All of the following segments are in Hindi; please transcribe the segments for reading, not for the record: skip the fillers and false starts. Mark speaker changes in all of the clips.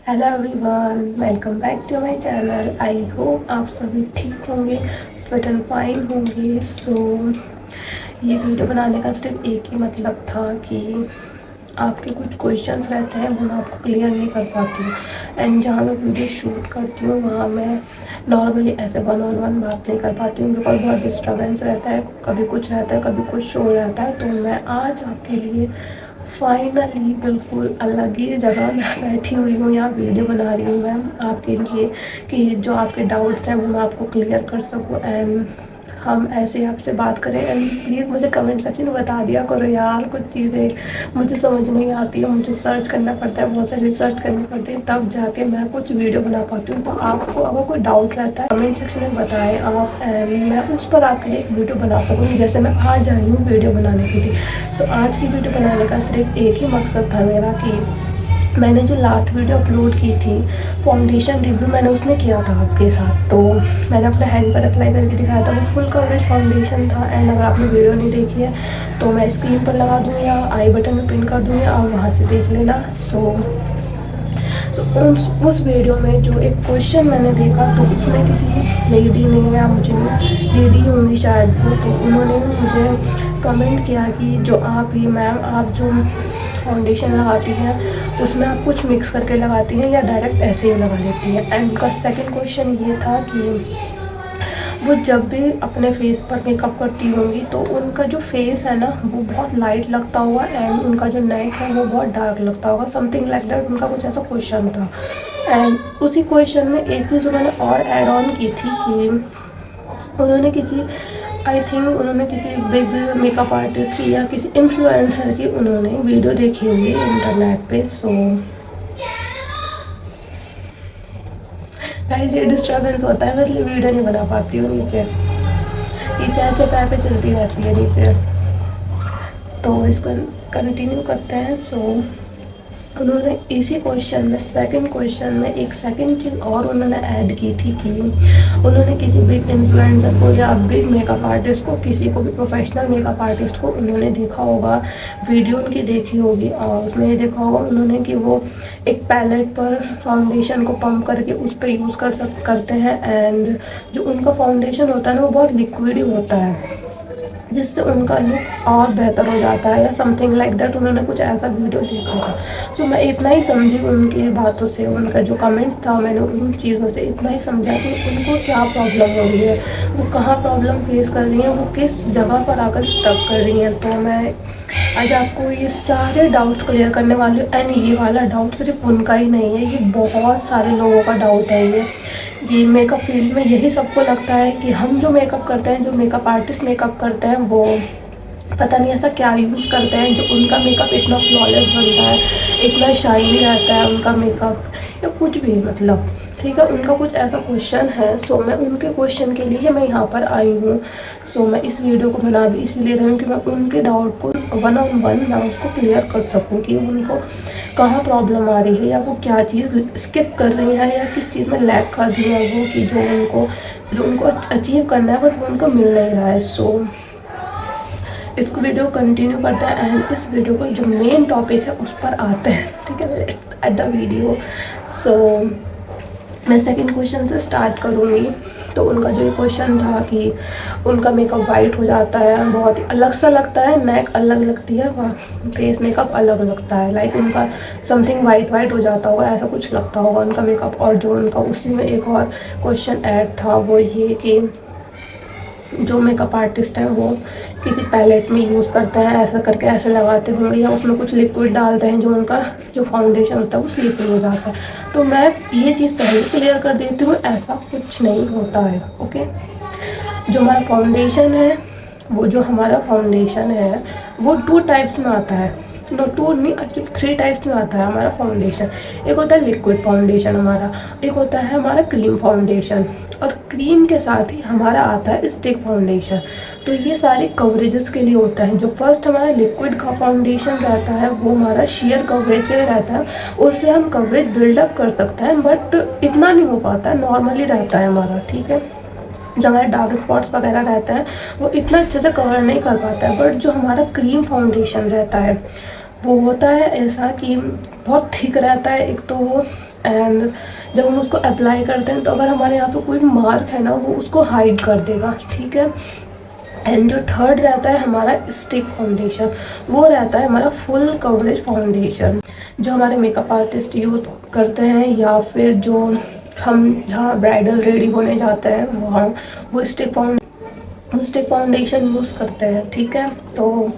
Speaker 1: Hello everyone, welcome back to my channel. I hope आप सभी ठीक होंगे, फिट एंड फाइन होंगे। ये वीडियो बनाने का सिर्फ एक ही मतलब था कि आपके कुछ क्वेश्चंस रहते हैं वो मैं आपको क्लियर नहीं कर पाती हूँ। एंड जहाँ मैं वीडियो शूट करती हूँ वहाँ मैं नॉर्मली ऐसे वन ऑन वन बात नहीं कर पाती हूँ, बिकॉज बहुत डिस्टर्बेंस रहता है, कभी कुछ रहता है, कभी कुछ शो रहता है। तो मैं आज आपके लिए फाइनली बिल्कुल अलग ही जगह मैं बैठी हुई हूँ, यहाँ वीडियो बना रही हूँ मैम आपके लिए, कि जो आपके डाउट्स हैं वो मैं आपको क्लियर कर सकूँ एंड हम ऐसे आपसे बात करें। एंड प्लीज़ मुझे कमेंट सेक्शन में बता दिया करो यार, कुछ चीज़ें मुझे समझ नहीं आती है, मुझे सर्च करना पड़ता है, बहुत सारी रिसर्च करनी पड़ती है, तब जाके मैं कुछ वीडियो बना पाती हूँ। तो आपको अगर कोई डाउट रहता है कमेंट सेक्शन में बताएं आप, एंड मैं उस पर आपके लिए एक वीडियो बना सकूँगी, जैसे मैं आज आई हूँ वीडियो बनाने के लिए। आज की वीडियो बनाने का सिर्फ एक ही मकसद था मेरा कि मैंने जो लास्ट वीडियो अपलोड की थी फाउंडेशन रिव्यू, मैंने उसमें किया था आपके साथ। तो मैंने अपने हैंड पर अप्लाई करके दिखाया था, वो फुल कवरेज फाउंडेशन था। एंड अगर आपने वीडियो नहीं देखी है तो मैं स्क्रीन पर लगा दूँगी या आई बटन में पिन कर दूँगी, आप वहाँ से देख लेना। उस वीडियो में जो एक क्वेश्चन मैंने देखा, तो उसमें किसी लेडी ने, या मुझे लेडी होंगी शायद वो, तो उन्होंने मुझे कमेंट किया कि जो आप ही मैम, आप जो फाउंडेशन लगाती हैं उसमें आप कुछ मिक्स करके लगाती हैं या डायरेक्ट ऐसे ही लगा लेती हैं। एंड उनका सेकंड क्वेश्चन ये था कि वो जब भी अपने फेस पर मेकअप करती होंगी तो उनका जो फेस है ना वो बहुत लाइट लगता होगा, एंड उनका जो नेक है वो बहुत डार्क लगता होगा, समथिंग लाइक दैट। उनका कुछ ऐसा क्वेश्चन था। एंड उसी क्वेश्चन में एक चीज़ उन्होंने और ऐड ऑन की थी कि उन्होंने किसी, आई थिंक उन्होंने किसी बिग मेकअप आर्टिस्ट की या किसी इन्फ्लुएंसर की उन्होंने वीडियो देखी होगी इंटरनेट पे। गाइस ये डिस्टर्बेंस होता है, मैं इसलिए वीडियो नहीं बना पाती हूँ। नीचे नीचे अच्छे पैर पे चलती रहती है नीचे, तो इसको कंटिन्यू करते हैं। उन्होंने इसी क्वेश्चन में, सेकंड क्वेश्चन में एक सेकंड चीज़ और उन्होंने ऐड की थी कि उन्होंने किसी बिग इन्फ्लुएंसर को या बिग मेकअप आर्टिस्ट को, किसी को भी प्रोफेशनल मेकअप आर्टिस्ट को उन्होंने देखा होगा, वीडियो उनकी देखी होगी, और उसमें ये देखा होगा उन्होंने कि वो एक पैलेट पर फाउंडेशन को पंप करके उस पर यूज़ करते हैं। एंड जो उनका फाउंडेशन होता है ना वो बहुत लिक्विड होता है, जिससे उनका लुक और बेहतर हो जाता है, या समथिंग लाइक दैट। उन्होंने कुछ ऐसा वीडियो देखा था। तो मैं इतना ही समझी उनकी बातों से, उनका जो कमेंट था, मैंने उन चीज़ों से इतना ही समझा कि उनको क्या प्रॉब्लम हो रही है, वो कहाँ प्रॉब्लम फेस कर रही हैं, वो किस जगह पर आकर स्टक कर रही हैं। तो मैं आज आपको ये सारे डाउट्स क्लियर करने वाली हूँ। एंड ये वाला डाउट सिर्फ उनका ही नहीं है, ये बहुत सारे लोगों का डाउट है। ये मेकअप फील्ड में यही सबको लगता है कि हम जो मेकअप करते हैं, जो मेकअप आर्टिस्ट मेकअप करते हैं, वो पता नहीं ऐसा क्या यूज़ करते हैं जो उनका मेकअप इतना फ्लॉलेस बनता है, इतना शाइनी रहता है उनका मेकअप, या कुछ भी, मतलब ठीक है। उनका कुछ ऐसा क्वेश्चन है, मैं उनके क्वेश्चन के लिए मैं यहाँ पर आई हूँ। मैं इस वीडियो को बना भी इसीलिए रही हूँ कि मैं उनके डाउट को वन ऑन वन मैं उसको क्लियर कर सकूँ कि उनको कहाँ प्रॉब्लम आ रही है, या वो क्या चीज़ स्किप कर रही है, या किस चीज़ में लैग कर रही है वो, कि जो उनको अचीव करना है बट वो उनको मिल नहीं रहा है। इस वीडियो कंटिन्यू करते हैं एंड इस वीडियो को जो मेन टॉपिक है उस पर आते हैं, ठीक है। Let's at the video. मैं सेकंड क्वेश्चन से स्टार्ट करूँगी। तो उनका जो ये क्वेश्चन था कि उनका मेकअप वाइट हो जाता है, बहुत ही अलग सा लगता है, नेक अलग लगती है, फेस मेकअप अलग लगता है, लाइक उनका समथिंग वाइट वाइट हो जाता होगा, ऐसा कुछ लगता होगा उनका मेकअप। और जो उनका उसी में एक और क्वेश्चन ऐड था वो ये कि जो मेकअप आर्टिस्ट हैं वो किसी पैलेट में यूज़ करते हैं, ऐसा करके ऐसे लगाते होंगे, या उसमें कुछ लिक्विड डालते हैं, जो उनका जो फाउंडेशन होता है वो स्लिपरी हो जाता है। तो मैं ये चीज़ पहले क्लियर कर देती हूँ, ऐसा कुछ नहीं होता है, ओके। जो हमारा फाउंडेशन है, वो टू टाइप्स में आता है, नो टू नहीं, एक्चुअली थ्री टाइप्स में आता है हमारा फाउंडेशन। एक होता है लिक्विड फाउंडेशन हमारा, एक होता है हमारा क्रीम फाउंडेशन, और क्रीम के साथ ही हमारा आता है स्टिक फाउंडेशन। तो ये सारे कवरेजेस के लिए होता है। जो फर्स्ट हमारा लिक्विड का फाउंडेशन रहता है वो हमारा शेयर कवरेज के लिए रहता है, उससे हम कवरेज बिल्डअप कर सकते हैं, बट इतना नहीं हो पाता है, नॉर्मली रहता है हमारा, ठीक है। जो हमारे डार्क स्पॉट्स वगैरह रहते हैं वो इतना अच्छे से कवर नहीं कर पाता है। बट जो हमारा क्रीम फाउंडेशन रहता है वो होता है ऐसा कि बहुत थिक रहता है एक तो वो, एंड जब हम उसको अप्लाई करते हैं तो अगर हमारे यहाँ पे कोई मार्क है ना वो उसको हाइड कर देगा, ठीक है। एंड जो थर्ड रहता है हमारा स्टिक फाउंडेशन, वो रहता है हमारा फुल कवरेज फाउंडेशन जो हमारे मेकअप आर्टिस्ट यूज करते हैं, या फिर जो हम जहाँ ब्राइडल रेडी होने जाते हैं वहाँ वो स्टिक फाउंडेशन यूज़ करते हैं, ठीक है। तो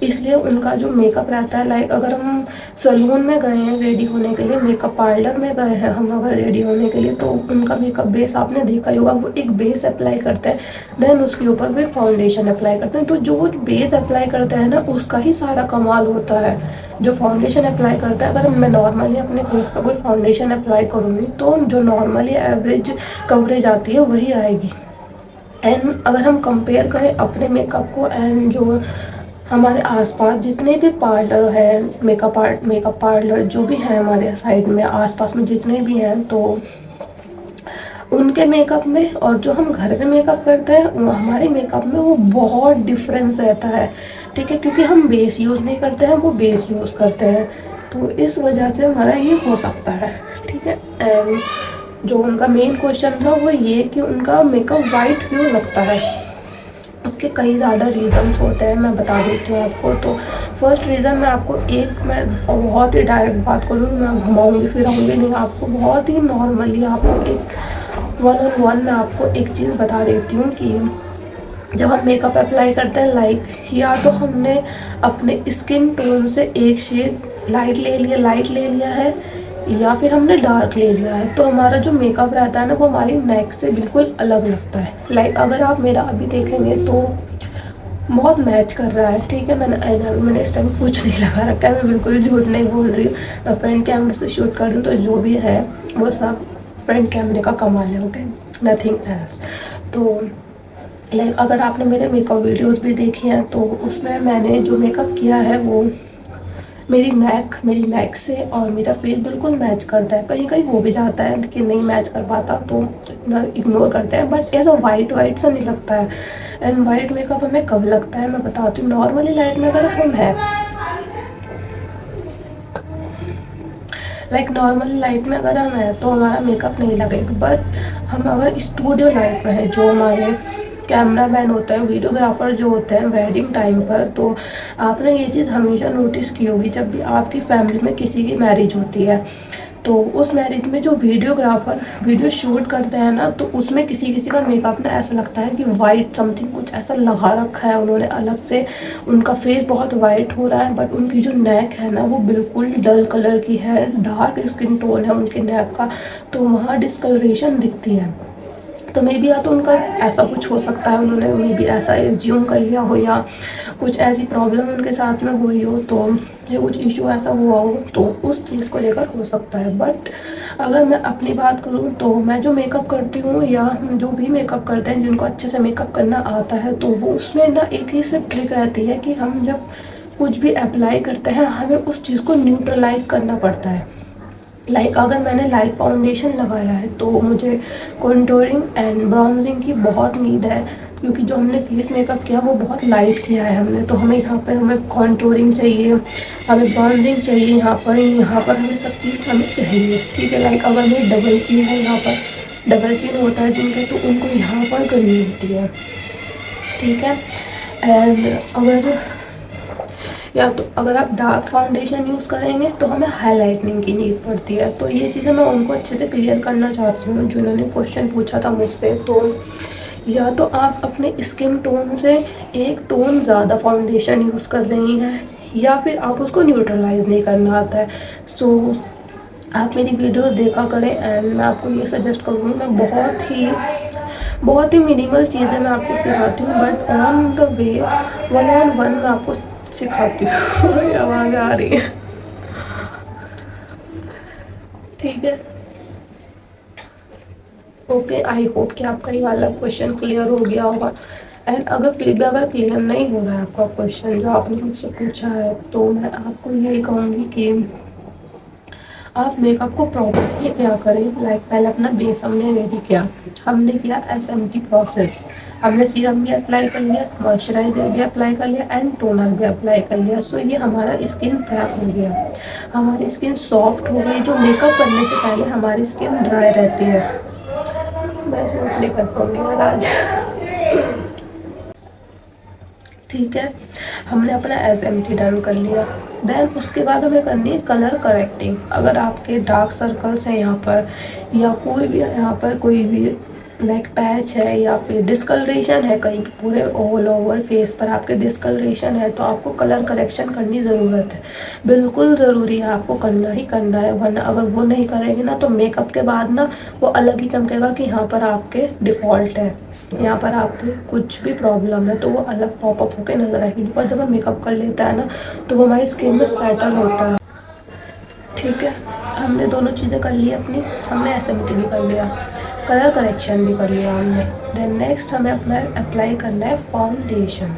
Speaker 1: इसलिए उनका जो मेकअप रहता है, लाइक अगर हम सलून में गए हैं रेडी होने के लिए, मेकअप पार्लर में गए हैं हम अगर रेडी होने के लिए, तो उनका मेकअप बेस आपने देखा ही होगा, वो एक बेस अप्लाई करते हैं, देन उसके ऊपर वो एक फाउंडेशन अप्लाई करते हैं। तो जो वो बेस अप्लाई करते हैं ना उसका ही सारा कमाल होता है। जो फाउंडेशन अप्लाई करता है, अगर मैं नॉर्मली अपने फेस पर कोई फाउंडेशन अप्लाई करूँगी तो जो नॉर्मली एवरेज कवरेज आती है वही आएगी। एंड अगर हम कंपेयर करें अपने मेकअप को एंड जो हमारे आसपास जितने भी पार्लर हैं, मेकअप पार्लर जो भी हैं हमारे साइड में आसपास में जितने भी हैं, तो उनके मेकअप में और जो हम घर में मेकअप करते हैं वो हमारे मेकअप में वो बहुत डिफरेंस रहता है, ठीक है। क्योंकि हम बेस यूज़ नहीं करते हैं, वो बेस यूज़ करते हैं, तो इस वजह से हमारा ये हो सकता है, ठीक है। एंड जो उनका मेन क्वेश्चन था वो ये कि उनका मेकअप वाइट क्यों लगता है, उसके कई ज़्यादा रीज़न्स होते हैं, मैं बता देती हूँ आपको। तो फर्स्ट रीज़न मैं आपको मैं बहुत ही डायरेक्ट बात करूँगी, मैं घुमाऊँगी फिराऊँगी नहीं, आपको बहुत ही नॉर्मली आपको एक 1 on 1 मैं आपको एक चीज़ बता देती हूँ कि जब हम मेकअप अप्लाई करते हैं, लाइक या तो हमने अपने स्किन टोन से एक शेड लाइट ले लिया है, या फिर हमने डार्क ले लिया है, तो हमारा जो मेकअप रहता है ना वो हमारी नेक से बिल्कुल अलग लगता है। लाइक अगर आप मेरा अभी देखेंगे तो बहुत मैच कर रहा है, ठीक है। मैंने इस टाइम कुछ नहीं लगा रखा है, मैं बिल्कुल झूठ नहीं बोल रही हूँ, मैं फ्रंट कैमरे से शूट कर रही हूँ, तो जो भी है वो सब फ्रंट कैमरे का कमाल है, ओके, नथिंग एल्स। तो लाइक अगर आपने मेरे मेकअप वीडियोस भी देखी हैं तो उसमें मैंने जो मेकअप किया है वो मेरी नेक से और मेरा फेस बिल्कुल मैच करता है। कहीं कहीं हो भी जाता है लेकिन नहीं मैच कर पाता तो इतना इग्नोर करते हैं, बट ऐसा वाइट सा नहीं लगता है। एंड वाइट मेकअप हमें कब लगता है मैं बताती हूँ, नॉर्मली लाइट में अगर हम है, लाइक नॉर्मल लाइट में अगर हम हैं तो हमारा मेकअप नहीं लगेगा, बट हम अगर स्टूडियो लाइट में है, जो हमारे कैमरा मैन होता है, वीडियोग्राफर जो होते हैं वेडिंग टाइम पर, तो आपने ये चीज़ हमेशा नोटिस की होगी, जब भी आपकी फैमिली में किसी की मैरिज होती है तो उस मैरिज में जो वीडियोग्राफर वीडियो शूट करते हैं ना, तो उसमें किसी किसी का मेकअप ना ऐसा लगता है कि वाइट समथिंग कुछ ऐसा लगा रखा है उन्होंने अलग से, उनका फेस बहुत वाइट हो रहा है, बट उनकी जो नेक है ना वो बिल्कुल डल कलर की है, डार्क स्किन टोन है उनके नेक का, तो वहाँ डिस्कलरेशन दिखती है। तो मे बी या तो उनका ऐसा कुछ हो सकता है, उन्होंने मे बी ऐसा एज्यूम कर लिया हो, या कुछ ऐसी प्रॉब्लम उनके साथ में हुई हो, तो या कुछ इशू ऐसा हुआ हो तो उस चीज़ को लेकर हो सकता है। बट अगर मैं अपनी बात करूँ तो मैं जो मेकअप करती हूँ या जो भी मेकअप करते हैं जिनको अच्छे से मेकअप करना आता है, तो वो उसमें ना एक ही सिर्फ ट्रिक रहती है कि हम जब कुछ भी अप्लाई करते हैं हमें उस चीज़ को न्यूट्रलाइज करना पड़ता है। लाइक अगर मैंने लाइट फाउंडेशन लगाया है तो मुझे कंटूरिंग एंड ब्राउजिंग की बहुत नीड है, क्योंकि जो हमने फेस मेकअप किया वो बहुत लाइट किया है हमने, तो हमें यहाँ पे हमें कंटूरिंग चाहिए, हमें ब्राउजिंग चाहिए, यहाँ पर हमें सब चीज़ हमें चाहिए, ठीक है। लाइक अगर मेरी डबल चिन है, यहाँ पर डबल चिन होता है जिनके, तो उनको यहाँ पर करनी होती है, ठीक है। एंड अगर आप डार्क फाउंडेशन यूज़ करेंगे तो हमें हाईलाइटनिंग की नीड पड़ती है। तो ये चीज़ें मैं उनको अच्छे से क्लियर करना चाहती हूँ जिन्होंने क्वेश्चन पूछा था मुझसे। तो या तो आप अपने स्किन टोन से एक टोन ज़्यादा फाउंडेशन यूज़ कर रही हैं, या फिर आप उसको न्यूट्रलाइज नहीं करना आता है। सो आप मेरी वीडियो देखा करें, एंड मैं आपको ये सजेस्ट करूँगी, मैं बहुत ही मिनिमल चीज़ें मैं आपको सिखाती हूँ, but on the way 1 on 1 मैं आपको सिखाती हूँ। आवाज़ आ रही है, ठीक है, ओके। आई होप कि आपका ये वाला क्वेश्चन क्लियर हो गया होगा। एंड अगर क्लियर नहीं हो रहा है आपका क्वेश्चन जो आपने मुझसे पूछा है, तो मैं आपको यही कहूँगी कि आप मेकअप को प्रॉपरली क्या करें, लाइक पहले अपना बेस हमने रेडी किया, हमने किया SMT प्रोसेस, हमने सीरम भी अप्लाई कर लिया, मॉइस्चराइजर भी अप्लाई कर लिया एंड टोनर भी अप्लाई कर लिया। सो ये हमारा स्किन प्रेप हो गया, हमारी स्किन सॉफ्ट हो गई। जो मेकअप करने से पहले हमारी स्किन ड्राई रहती है, मैं शूट नहीं कर पाऊंगी आज ठीक है, हमने अपना SMT डन कर लिया। देन उसके बाद हमें करनी है कलर करेक्टिंग। अगर आपके डार्क सर्कल्स हैं यहाँ पर, या कोई भी यहाँ पर कोई भी लाइक पैच है, या फिर डिस्कलरेशन है कहीं पूरे ऑल ओवर फेस पर आपके डिस्कलरेशन है, तो आपको कलर करेक्शन करनी ज़रूरत है, बिल्कुल ज़रूरी है, आपको करना ही करना है। वरना अगर वो नहीं करेंगे ना तो मेकअप के बाद ना वो अलग ही चमकेगा कि यहाँ पर आपके डिफ़ॉल्ट है, यहाँ पर आपके कुछ भी प्रॉब्लम है, तो वो अलग पॉपअप होकर नजर आएगी। बिकॉज जब हम मेकअप कर लेता है ना तो वो हमारी स्किन में सेटल होता है। ठीक है, हमने दोनों चीज़ें कर ली अपनी, हमने SMT भी कर लिया, कलर करेक्शन भी कर लिया हमने। देन नेक्स्ट हमें अपना अप्लाई करना है फाउंडेशन।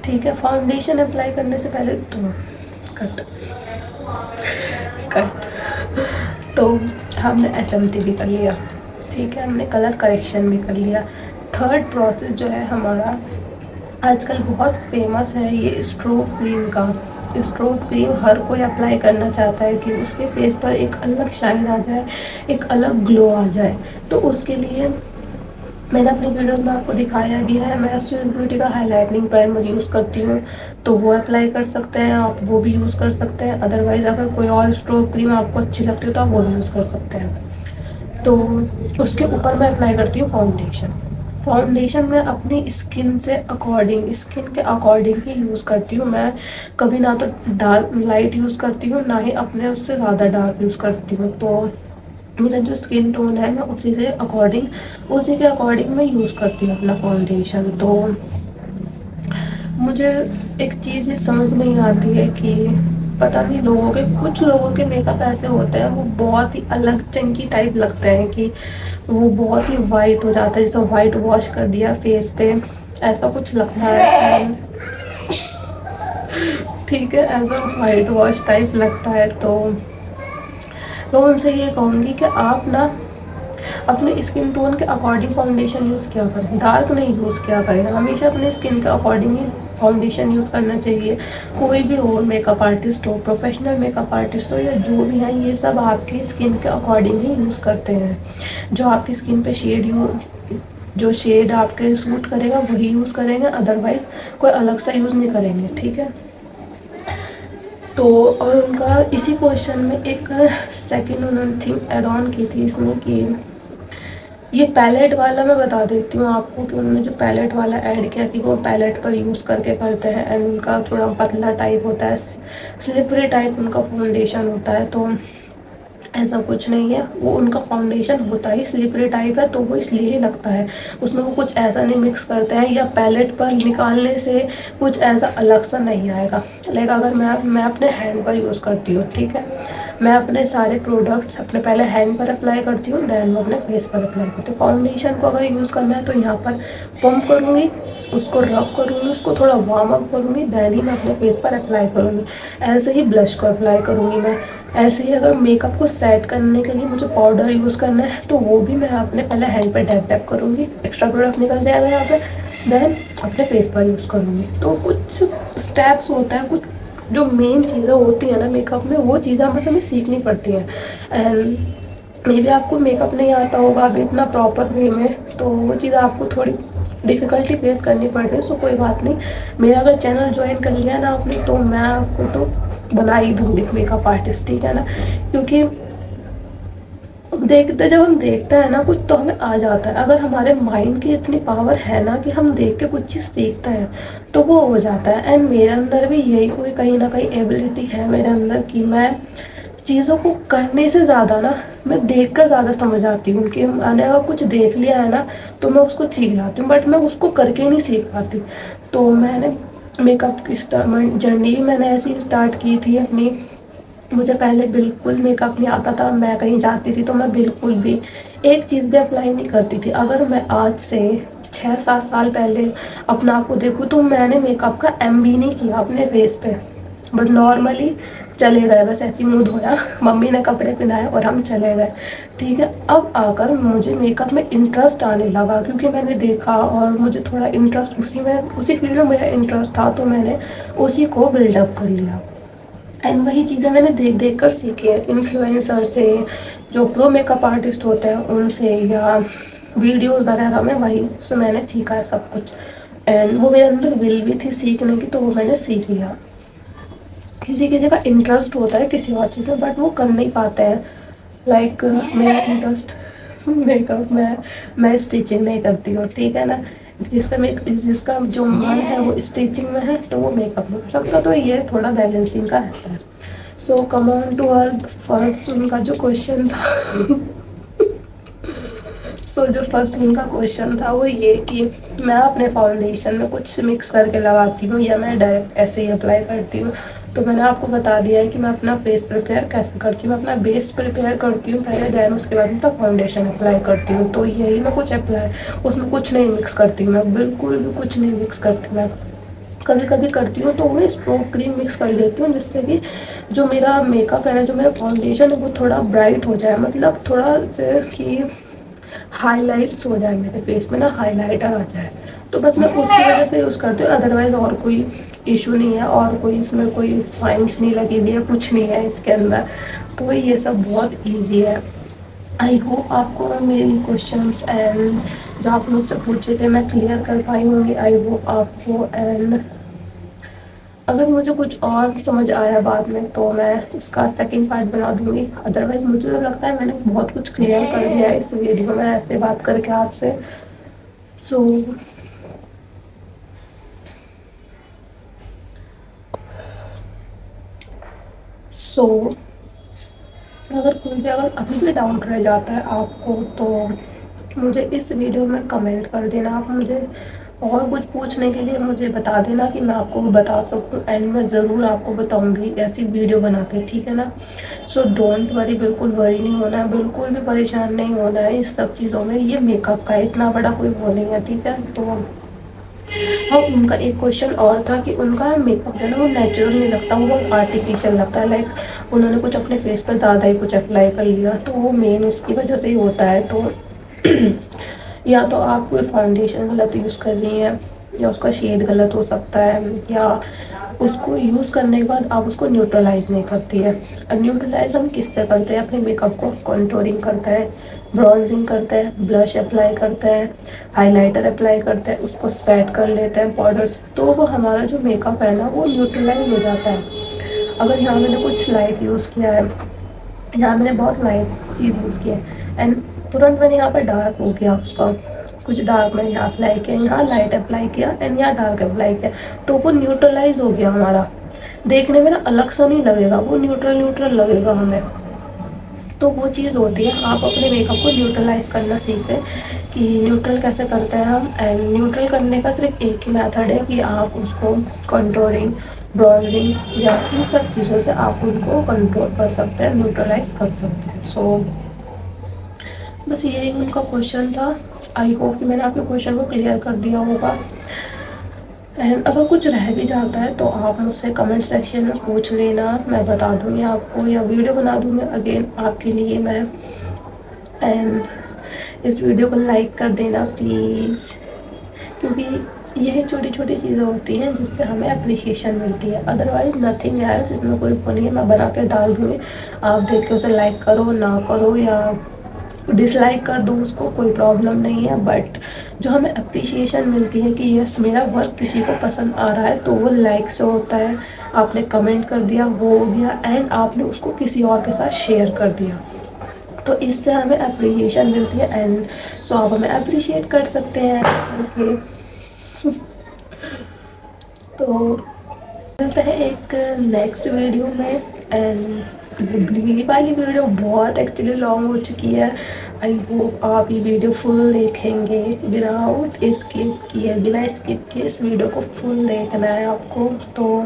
Speaker 1: ठीक है, फाउंडेशन अप्लाई करने से पहले तो कट कट तो हमने SMT भी कर लिया, ठीक है, हमने कलर करेक्शन भी कर लिया। थर्ड प्रोसेस जो है हमारा आजकल बहुत फेमस है, ये स्ट्रोब क्रीम का। स्ट्रोब क्रीम हर कोई अप्लाई करना चाहता है कि उसके फेस पर एक अलग शाइन आ जाए, एक अलग ग्लो आ जाए। तो उसके लिए मैंने अपनी वीडियोस में आपको दिखाया भी है, मैं स्विस ब्यूटी का हाइलाइटनिंग प्राइमर यूज़ करती हूँ, तो वो अप्लाई कर सकते हैं आप, वो भी यूज़ कर सकते हैं। अदरवाइज़ अगर कोई और स्ट्रोब क्रीम आपको अच्छी लगती है तो आप वो भी यूज़ कर सकते हैं। तो उसके ऊपर मैं अप्लाई करती हूँ फाउंडेशन। फाउंडेशन मैं अपनी स्किन से अकॉर्डिंग, स्किन के अकॉर्डिंग ही यूज़ करती हूँ। मैं कभी ना तो डार्क लाइट यूज़ करती हूँ, ना ही अपने उससे ज़्यादा डार्क यूज़ करती हूँ। तो मेरा जो स्किन टोन है मैं उसी से अकॉर्डिंग, उसी के अकॉर्डिंग मैं यूज़ करती हूँ अपना फाउंडेशन। तो मुझे एक चीज़ ये समझ नहीं आती है कि पता नहीं लोगों के, कुछ लोगों के मेकअप ऐसे होते हैं वो बहुत ही अलग चंकी टाइप लगते हैं कि वो बहुत ही वाइट हो जाता है, जैसे वाइट वॉश कर दिया फेस पे, ऐसा कुछ लगता है। ठीक है, ऐसा वाइट वॉश टाइप लगता है। तो मैं उनसे ये कहूँगी कि आप ना अपने स्किन टोन के अकॉर्डिंग फाउंडेशन यूज़ किया करें, डार्क नहीं यूज़ किया करें। हमेशा अपने स्किन के अकॉर्डिंग ही फाउंडेशन यूज़ करना चाहिए। कोई भी हो, मेकअप आर्टिस्ट हो, प्रोफेशनल मेकअप आर्टिस्ट हो, या जो भी हैं, ये सब आपकी स्किन के अकॉर्डिंग ही यूज़ करते हैं। जो आपकी स्किन पे जो शेड आपके सूट करेगा वही यूज़ करेंगे, अदरवाइज़ कोई अलग सा यूज़ नहीं करेंगे। ठीक है, तो और उनका इसी क्वेश्चन में एक सेकंड उन्होंने थिंग एड ऑन की थी इसमें कि ये पैलेट वाला मैं बता देती हूँ आपको कि उन्होंने जो पैलेट वाला ऐड किया कि वो पैलेट पर यूज़ करके करते हैं, एंड उनका थोड़ा पतला टाइप होता है, स्लिपरी टाइप उनका फाउंडेशन होता है। तो ऐसा कुछ नहीं है, वो उनका फाउंडेशन होता ही स्लिपरी टाइप है, तो वो इसलिए ही लगता है, उसमें वो कुछ ऐसा नहीं मिक्स करते हैं, या पैलेट पर निकालने से कुछ ऐसा अलग सा नहीं आएगा। लाइक अगर मैं अपने हैंड पर यूज़ करती हूँ, ठीक है, मैं अपने सारे प्रोडक्ट्स अपने पहले हैंड पर अप्लाई करती हूँ, देन मैं अपने फेस पर अप्लाई करती हूँ। फाउंडेशन को अगर यूज़ करना है तो यहाँ पर पंप करूँगी, उसको रब करूँगी, उसको थोड़ा वार्म अप करूँगी, देन ही मैं अपने फेस पर अप्लाई करूँगी। ऐसे ही ब्लश को अप्लाई करूँगी मैं। ऐसे ही अगर मेकअप को सेट करने के लिए मुझे पाउडर यूज़ करना है तो वो भी मैं अपने पहले हैंड पर डैप डैप करूँगी, एक्स्ट्रा प्रोडक्ट निकल जाएगा यहाँ पे, देन अपने फेस पर यूज़ करूँगी। तो कुछ स्टेप्स होते हैं, कुछ जो मेन चीज़ें होती हैं ना मेकअप में, वो चीज़ें हमें सीखनी पड़ती हैं। एंड मे भी आपको मेकअप नहीं आता होगा अभी इतना प्रॉपर वे में, तो वो चीज़ आपको थोड़ी डिफ़िकल्टी फेस करनी पड़ रही है। सो कोई बात नहीं, मेरा अगर चैनल ज्वाइन कर लिया ना आपने तो मैं आपको तो बना ही दूँगी मेकअप आर्टिस्ट, ठीक है ना। क्योंकि जब हम देखते हैं ना कुछ तो हमें आ जाता है। अगर हमारे माइंड की इतनी पावर है ना कि हम देख के कुछ चीज़ सीखते हैं तो वो हो जाता है। एंड मेरे अंदर भी यही कोई कहीं ना कहीं एबिलिटी है मेरे अंदर कि मैं चीज़ों को करने से ज़्यादा ना मैं देख कर ज़्यादा समझ आती हूँ कि मैंने अगर कुछ देख लिया है ना तो मैं उसको सीख जाती हूँ, बट मैं उसको करके ही नहीं सीख पाती। तो मैंने मेकअप की जर्नी भी मैंने ऐसे ही स्टार्ट की थी अपनी। मुझे पहले बिल्कुल मेकअप नहीं आता था, मैं कहीं जाती थी तो मैं बिल्कुल भी एक चीज़ भी अप्लाई नहीं करती थी। अगर मैं आज से 6-7 साल पहले अपना आप को देखूँ तो मैंने मेकअप का MB नहीं किया अपने फेस पे, बट नॉर्मली चले गए, बस ऐसे ही मुंह धोया, मम्मी ने कपड़े पहनाए और हम चले गए। ठीक है, अब आकर मुझे मेकअप में इंटरेस्ट आने लगा, क्योंकि मैंने देखा और मुझे थोड़ा इंटरेस्ट उसी में, उसी फील्ड में मेरा इंटरेस्ट था, तो मैंने उसी को बिल्डअप कर लिया। एंड वही चीज़ें मैंने देख देख कर सीखी है, इन्फ्लुएंसर से, जो प्रो मेकअप आर्टिस्ट होते हैं उनसे, या वीडियोस वगैरह में, वही से मैंने सीखा है सब कुछ। एंड वो मेरे अंदर विल भी थी सीखने की, तो वो मैंने सीख लिया। किसी किसी का इंटरेस्ट होता है किसी और चीज़ में, बट वो कर नहीं पाते हैं। लाइक मेरा इंटरेस्ट मेकअप में, मैं स्टिचिंग नहीं करती हूँ, ठीक है ना। जिसका जो मन है वो स्टिचिंग में है, तो वो मेकअप में कर सकता, तो ये थोड़ा बैलेंसिंग का रहता है। So come on to our first, उनका जो क्वेश्चन था जो फर्स्ट उनका क्वेश्चन था वो ये कि मैं अपने फाउंडेशन में कुछ मिक्स करके लगाती हूँ या मैं डायरेक्ट ऐसे ही अप्लाई करती हूँ। तो मैंने आपको बता दिया है कि मैं अपना फेस प्रिपेयर कैसे करती हूँ। मैं अपना बेस प्रिपेयर करती हूँ पहले, देन उसके बाद अपना फाउंडेशन अप्लाई करती हूँ। तो यही मैं कुछ अप्लाई, उसमें कुछ नहीं मिक्स करती, मैं बिल्कुल भी कुछ नहीं मिक्स करती। मैं कभी कभी करती हूँ तो मैं स्ट्रोक क्रीम मिक्स कर लेती हूँ, जिससे कि जो मेरा मेकअप है ना, जो मेरा फाउंडेशन है, वो थोड़ा ब्राइट हो जाए, मतलब थोड़ा से कि हाइलाइट्स हो जाए, मेरे फेस में ना हाइलाइटर आ जाए। तो बस मैं उसकी वजह से यूज़ करती हूँ, अदरवाइज़ और कोई इशू नहीं है, और कोई इसमें कोई साइंस नहीं लगी हुई है, कुछ नहीं है इसके अंदर। तो ये सब बहुत ईजी है। आई होप आपको मेरी क्वेश्चंस एंड जो आप मुझसे पूछे थे मैं क्लियर कर पाई होंगी, आई होप आपको। एंड अगर मुझे कुछ और समझ आया बाद में तो मैं इसका सेकंड पार्ट बना दूंगी, अदरवाइज मुझे तो लगता है मैंने बहुत कुछ क्लियर कर दिया है इस वीडियो में ऐसे बात करके आपसे। सो अगर कोई भी, अगर अभी भी डाउट रह जाता है आपको, तो मुझे इस वीडियो में कमेंट कर देना। आप मुझे और कुछ पूछने के लिए मुझे बता देना कि मैं आपको बता सकूं, एंड मैं ज़रूर आपको बताऊंगी ऐसी वीडियो बना के, ठीक है ना। सो डोंट वरी, बिल्कुल वरी नहीं होना है, बिल्कुल भी परेशान नहीं होना है इस सब चीज़ों में। ये मेकअप का इतना बड़ा कोई वो नहीं है, ठीक है। तो हाँ, उनका एक क्वेश्चन और था कि उनका मेकअप जो है ना वो नेचुरल नहीं लगता, वो बहुत आर्टिफिशियल लगता है। लाइक उन्होंने कुछ अपने फेस पर ज़्यादा ही कुछ अप्लाई कर लिया, तो वो मेन उसकी वजह से ही होता है। तो या तो आप कोई फाउंडेशन गलत यूज़ कर रही हैं, या उसका शेड गलत हो सकता है, या उसको यूज़ करने के बाद आप उसको न्यूट्रलाइज नहीं करती है। और न्यूट्रलाइज हम किससे करते हैं अपने मेकअप को? कंटूरिंग करते हैं, ब्रॉन्जिंग करते हैं, ब्लश अप्लाई करते हैं, हाइलाइटर अप्लाई करते हैं, उसको सेट कर लेते हैं पाउडर से, तो वो हमारा जो मेकअप है ना वो न्यूट्रलाइज हो जाता है। अगर यहाँ मैंने कुछ लाइट यूज़ किया है, यहाँ मैंने बहुत लाइट चीज़ यूज़ की है, एंड तुरंत मैंने यहाँ पर डार्क हो गया उसका, कुछ डार्क मैंने यहाँ अप्लाई किया, यहाँ लाइट अप्लाई किया, एंड यहाँ डार्क अप्लाई किया, तो वो न्यूट्रलाइज हो गया हमारा। देखने में ना अलग सा नहीं लगेगा, वो न्यूट्रल न्यूट्रल लगेगा हमें। तो वो चीज़ होती है, आप अपने मेकअप को न्यूट्रलाइज करना सीखें कि न्यूट्रल कैसे करते हैं हम। एंड न्यूट्रल करने का सिर्फ एक ही मेथड है कि आप उसको कंट्रोलिंग, ब्रॉन्जिंग या इन सब चीज़ों से आप उनको कंट्रोल कर सकते हैं, न्यूट्रलाइज कर सकते हैं। सो बस यही उनका क्वेश्चन था। आई होप कि मैंने आपके क्वेश्चन को क्लियर कर दिया होगा। एंड अगर कुछ रह भी जाता है तो आप मुझसे कमेंट सेक्शन में पूछ लेना, मैं बता दूँगी आपको, या वीडियो बना दूँगी अगेन आपके लिए मैं। एंड इस वीडियो को लाइक कर देना प्लीज़, क्योंकि यही छोटी छोटी चीज़ें होती हैं जिससे हमें अप्रिशिएशन मिलती है, अदरवाइज नथिंग एल्स। इसमें कोई वो नहीं है, मैं बना के डाल दूँगी, आप देख के उसे लाइक करो ना करो या डिसलाइक कर दो उसको, कोई प्रॉब्लम नहीं है। बट जो हमें अप्रिशिएशन मिलती है कि यस मेरा वर्क किसी को पसंद आ रहा है, तो वो लाइक से होता है, आपने कमेंट कर दिया वो हो गया, एंड आपने उसको किसी और के साथ शेयर कर दिया, तो इससे हमें अप्रिशिएशन मिलती है। एंड सो आप हमें अप्रिशिएट कर सकते हैं। ओके तो मिलते हैं एक नेक्स्ट वीडियो में। एंड ये वाली वीडियो बहुत एक्चुअली लॉन्ग हो चुकी है, आई होप आप ये वीडियो फुल देखेंगे विदाउट स्किप किए, बिना स्किप किए इस वीडियो को फुल देखना है आपको, तो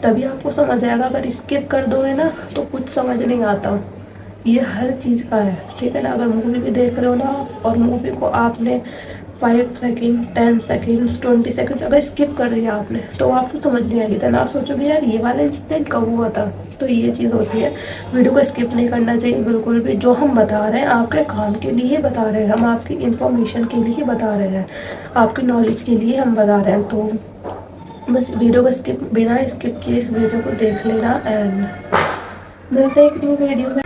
Speaker 1: तभी आपको समझ आएगा। अगर स्किप कर दोगे ना तो कुछ समझ नहीं आता, ये हर चीज़ का है, ठीक है ना। अगर मूवी भी देख रहे हो ना आप, और मूवी को आपने 5 सेकंड, 10 सेकंड्स, 20 सेकंड्स अगर स्किप कर दिया आपने तो आपको समझ नहीं आएगी, देन आप सोचोगे यार ये वाला इंसिडेंट कब हुआ था। तो ये चीज़ होती है, वीडियो को स्किप नहीं करना चाहिए बिल्कुल भी। जो हम बता रहे हैं आपके काम के लिए बता रहे हैं, हम आपकी इन्फॉर्मेशन के लिए बता रहे हैं, आपकी नॉलेज के लिए हम बता रहे हैं। तो बस वीडियो को स्किप, बिना स्किप किए इस वीडियो को देख लेना। एंड मिलते हैं एक न्यू वीडियो में।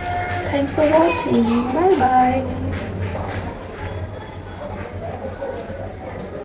Speaker 1: Thanks for watching, bye bye.